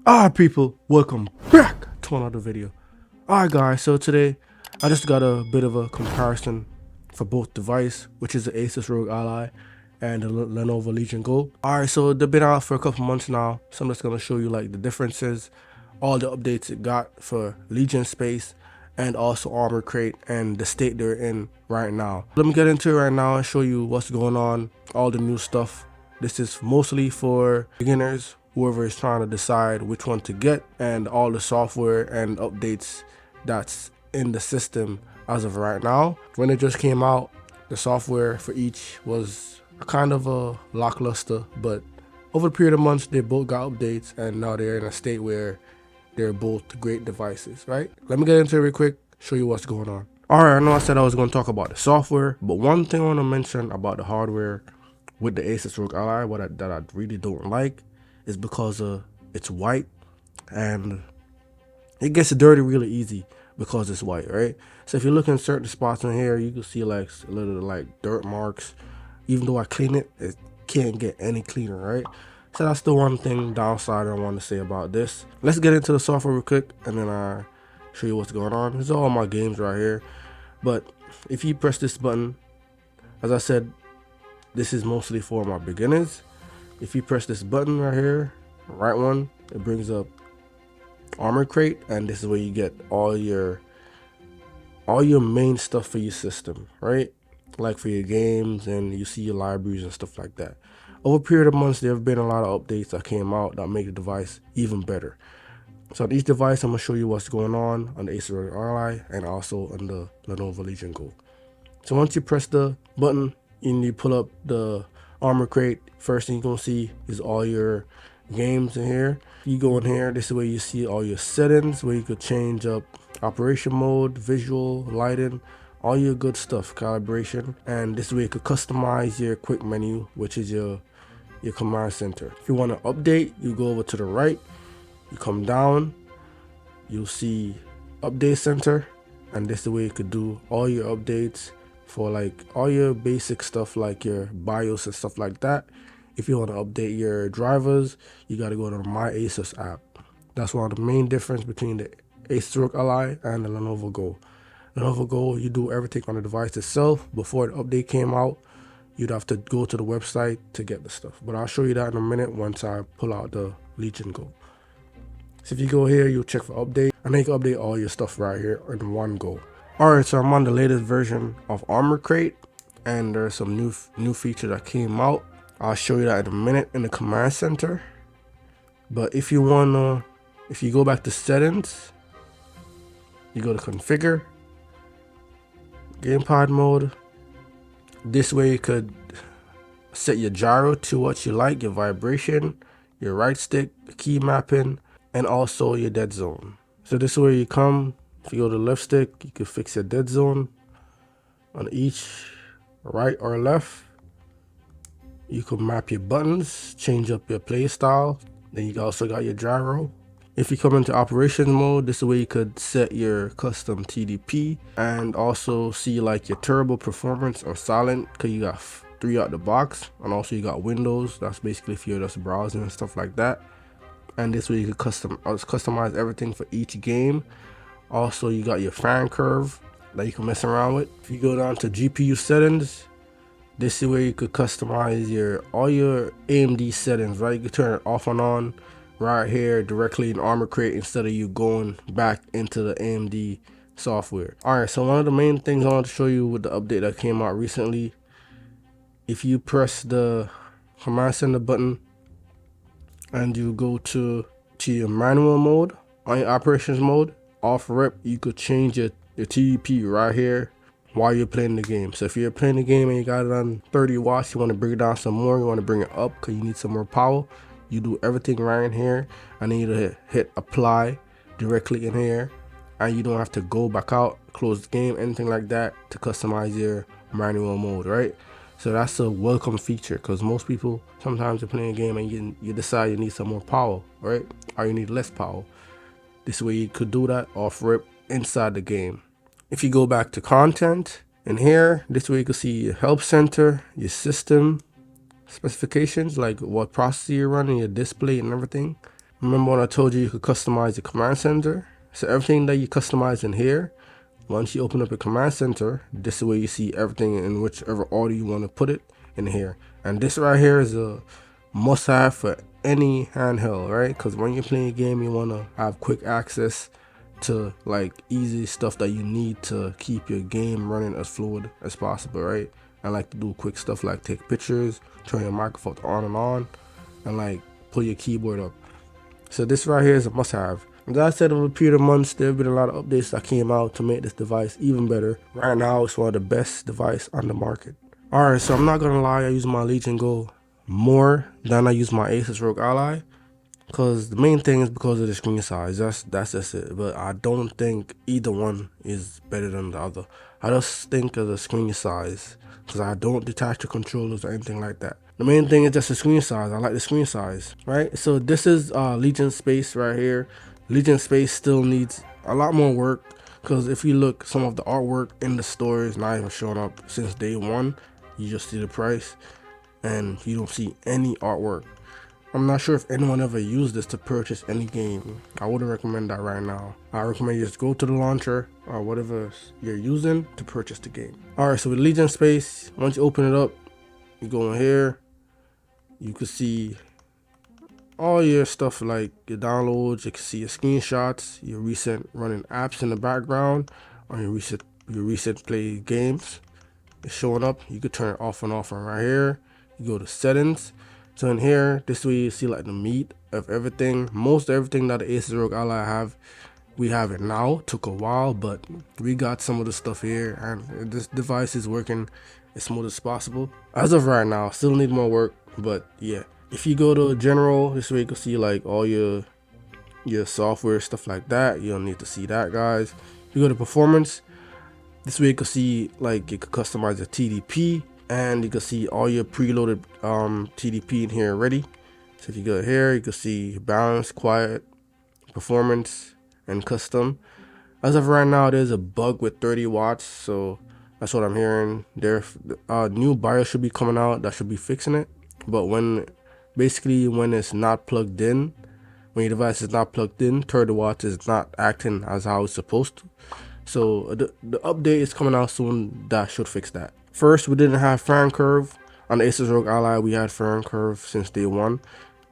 Alright people, welcome back to another video. Alright guys, so today I just got a bit of a comparison for both device, which is the Asus Rog Ally and the Lenovo Legion Go. Alright, so they've been out for a couple months now, so I'm just going to show you like the differences, all the updates it got for Legion space, and also Amoury Crate and the state they're in right now. Let me get into it right now and show you what's going on, all the new stuff. This is mostly for beginners, whoever is trying to decide which one to get, and all the software and updates that's in the system as of right now. When it just came out, the software for each was kind of a lackluster, but over the period of months they both got updates, and now they're in a state where they're both great devices, right? Let me get into it real quick, show you what's going on. Alright, I know I said I was going to talk about the software, but one thing I want to mention about the hardware with the Asus Rog Ally, that I really don't like, is because it's white and it gets dirty really easy because it's white, right? So if you look in certain spots in here, you can see like a little like dirt marks. Even though I clean it, it can't get any cleaner, right? So that's the one thing downside I want to say about this. Let's get into the software real quick and then I show you what's going on. These are all my games right here. But if you press this button, as I said, this is mostly for my beginners. If you press this button right here, right one, it brings up Amoury Crate, and this is where you get all your main stuff for your system, right? Like for your games, and you see your libraries and stuff like that. Over a period of months, there have been a lot of updates that came out that make the device even better. So on each device, I'm gonna show you what's going on the Asus Rog Ally and also on the Lenovo Legion Go. So once you press the button and you pull up the Amoury Crate, first thing you're gonna see is all your games in here. You go in here, this is where you see all your settings, where you could change up operation mode, visual, lighting, all your good stuff, calibration, and this is where you could customize your quick menu, which is your command center. If you want to update, you go over to the right, you come down, you'll see update center, and this is where you could do all your updates for like all your basic stuff like your BIOS and stuff like that. If you want to update your drivers, you got to go to the My Asus app. That's one of the main difference between the Asus Rog Ally and the Lenovo Go. Lenovo Go, you do everything on the device itself. Before the update came out, you'd have to go to the website to get the stuff. But I'll show you that in a minute once I pull out the Legion Go. So if you go here, you'll check for update, and then you can update all your stuff right here in one go. Alright, so I'm on the latest version of Amoury Crate, and there's some new feature that came out. I'll show you that in a minute in the command center. But if you go back to settings, you go to configure, gamepad mode. This way you could set your gyro to what you like, your vibration, your right stick, the key mapping, and also your dead zone. So this is where you come. If you go to the left stick, you can fix your dead zone on each right or left. You can map your buttons, change up your play style. Then you also got your gyro. If you come into operations mode, this is where you could set your custom TDP and also see like your turbo performance or silent, because you got 3 out the box, and also you got windows. That's basically if you're just browsing and stuff like that. And this way you could customize everything for each game. Also, you got your fan curve that you can mess around with. If you go down to GPU settings, this is where you could customize all your AMD settings, right? You can turn it off and on right here directly in Amoury Crate instead of you going back into the AMD software. Alright, so one of the main things I want to show you with the update that came out recently, if you press the command center button and you go to your manual mode, on your operations mode, off rip, you could change your TDP right here while you're playing the game. So if you're playing the game and you got it on 30 watts, you want to bring it down some more, you want to bring it up because you need some more power, you do everything right in here, and then you hit apply directly in here, and you don't have to go back out, close the game, anything like that to customize your manual mode, right? So that's a welcome feature, because most people, sometimes you're playing a game and you decide you need some more power, right? Or you need less power. This way you could do that off rip inside the game. If you go back to content in here, this way you can see your help center, your system specifications, like what processor you're running, your display and everything. Remember when I told you you could customize the command center? So everything that you customize in here, once you open up a command center, this is where you see everything in whichever order you want to put it in here. And this right here is a must-have for any handheld, right? Because when you're playing a game, you want to have quick access to like easy stuff that you need to keep your game running as fluid as possible, right? I like to do quick stuff like take pictures, turn your microphone on, and like pull your keyboard up. So this right here is a must-have. As I said, over the period of months, there have been a lot of updates that came out to make this device even better. Right now, it's one of the best devices on the market. Alright, so I'm not gonna lie, I use my Legion Go more than I use my Asus Rog Ally. Because the main thing is because of the screen size. That's just it. But I don't think either one is better than the other. I just think of the screen size, because I don't detach the controllers or anything like that. The main thing is just the screen size. I like the screen size, right? So this is Legion Space right here. Legion Space still needs a lot more work, because if you look, some of the artwork in the store is not even showing up since day one. You just see the price and you don't see any artwork. I'm not sure if anyone ever used this to purchase any game. I wouldn't recommend that right now. I recommend you just go to the launcher or whatever you're using to purchase the game. Alright, so with Legion Space, once you open it up, you go in here, you can see all your stuff like your downloads. You can see your screenshots, your recent running apps in the background, or your recent play games. It's showing up. You could turn it off and off from right here. You go to settings. So in here, this way you see like the meat of everything. Most everything that the Asus Rog Ally have, we have it now. Took a while, but we got some of the stuff here, and this device is working as smooth as possible. As of right now, still need more work, but yeah. If you go to general, this way you can see like all your software, stuff like that. You don't need to see that, guys. If you go to performance, this way you can see like you could customize the TDP, and you can see all your preloaded TDP in here already. So if you go here, you can see balance, quiet, performance, and custom. As of right now, there's a bug with 30 watts, so that's what I'm hearing. There, new BIOS should be coming out that should be fixing it. But when it's not plugged in, when your device is not plugged in, 30 watts is not acting as how it's supposed to. So the update is coming out soon that should fix that. First, we didn't have fan curve. On the Asus Rog Ally, we had fan curve since day one.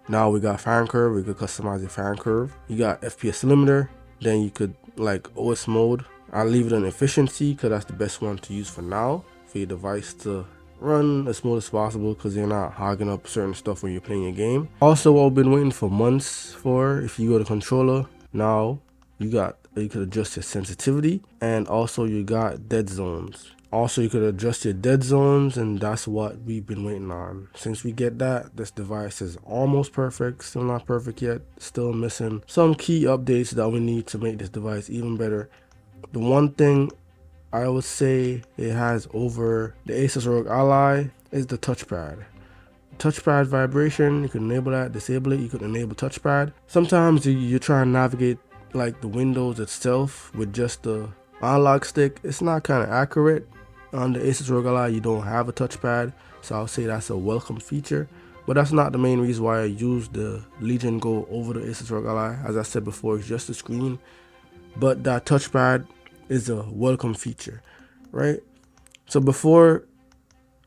Now we got fan curve. We could customize the fan curve. You got FPS limiter. Then you could like OS mode. I'll leave it on efficiency because that's the best one to use for now, for your device to run as smooth as possible, because you're not hogging up certain stuff when you're playing a game. Also, what I've been waiting for months for, if you go to controller, now you could adjust your sensitivity, and also you got dead zones. Also, you could adjust your dead zones, and that's what we've been waiting on. Since we get that, this device is almost perfect. Still not perfect yet. Still missing some key updates that we need to make this device even better. The one thing I would say it has over the Asus Rog Ally is the touchpad. Touchpad vibration, you can enable that, disable it. You can enable touchpad. Sometimes you try and navigate like the Windows itself with just the analog stick. It's not kind of accurate. On the Asus Rog Ally, you don't have a touchpad, so I'll say that's a welcome feature. But that's not the main reason why I use the Legion Go over the Asus Rog Ally. As I said before, it's just a screen, but that touchpad is a welcome feature, right? So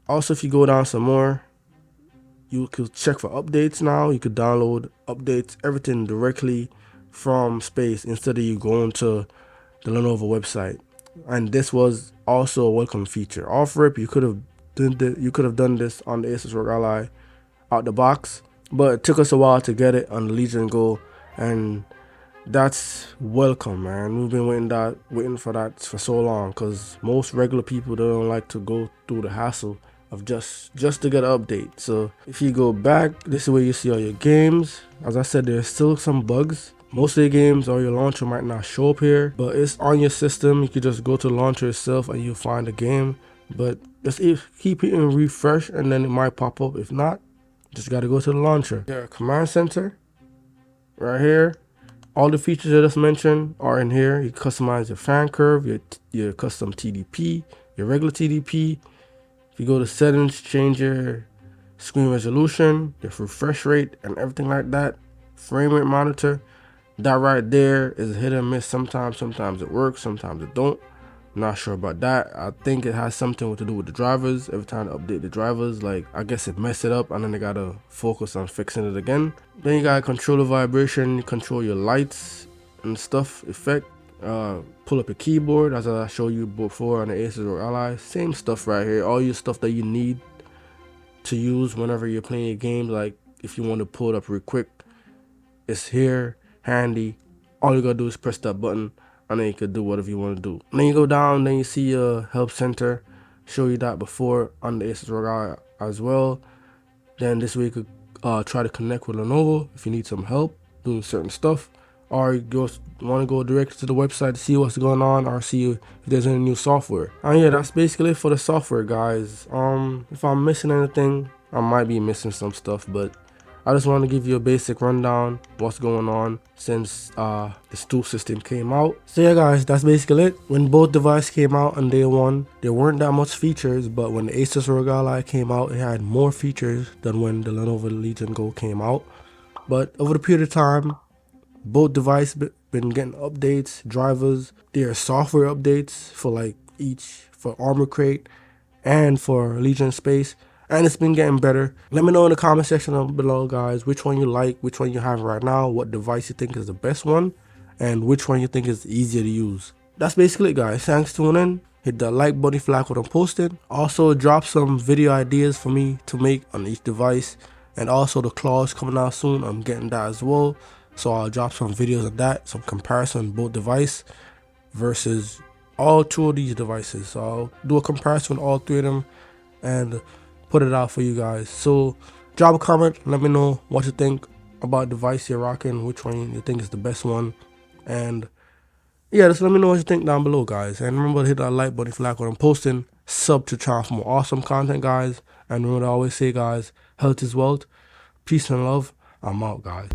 also if you go down some more, you could check for updates now. You could download updates, everything directly from Space instead of you going to the Lenovo website. And this was also a welcome feature. Off rip, you could have done this on the Asus Rog Ally out the box, but it took us a while to get it on the Legion Go, and that's welcome, man. We've been waiting for that for so long, because most regular people don't like to go through the hassle of just to get an update. So if you go back, this is where you see all your games. As I said, there's still some bugs. Most of the games or your launcher might not show up here, but it's on your system. You can just go to the launcher itself and you'll find the game. But just keep hitting refresh and then it might pop up. If not, just gotta go to the launcher. Your command center right here. All the features I just mentioned are in here. You customize your fan curve, your custom TDP, your regular TDP. If you go to settings, change your screen resolution, your refresh rate, and everything like that. frame rate monitor. That right there is hit and miss. Sometimes it works, sometimes it don't. Not sure about that. I think it has something to do with the drivers. Every time I update the drivers, like, I guess it messed it up and then they gotta focus on fixing it again. Then you gotta control the vibration, control your lights and stuff, effect. Pull up your keyboard as I showed you before on the Asus Rog Ally. Same stuff right here. All your stuff that you need to use whenever you're playing your game. Like if you want to pull it up real quick, it's here, handy. All you gotta do is press that button and then you can do whatever you want to do. And then you go down, then you see your help center. Show you that before on the Asus Rog Ally as well. Then this way you could try to connect with Lenovo if you need some help doing certain stuff, or you just want to go directly to the website to see what's going on or see if there's any new software. And yeah, that's basically it for the software, guys. If I'm missing anything, I might be missing some stuff, but I just want to give you a basic rundown what's going on since this tool system came out. So yeah guys, that's basically it. When both devices came out on day one, there weren't that much features, but when the Asus Rog Ally came out, it had more features than when the Lenovo Legion Go came out. But over the period of time, both devices been getting updates, drivers. There are software updates for like each, for Amoury Crate and for Legion Space, and it's been getting better. Let me know in the comment section down below, guys, which one you like, which one you have right now, what device you think is the best one, and which one you think is easier to use. That's basically it, guys. Thanks for tuning in. Hit the like button if you like what I'm posting. Also drop some video ideas for me to make on each device, and also the claws coming out soon. I'm getting that as well, so I'll drop some videos of that, some comparison both device versus all two of these devices. So I'll do a comparison with all three of them and put it out for you guys. So drop a comment, let me know what you think about the device you're rocking, which one you think is the best one, and yeah, just let me know what you think down below, guys. And remember to hit that like button if you like what I'm posting, sub to the channel for more awesome content, guys, and remember to always say, guys, health is wealth, peace and love. I'm out, guys.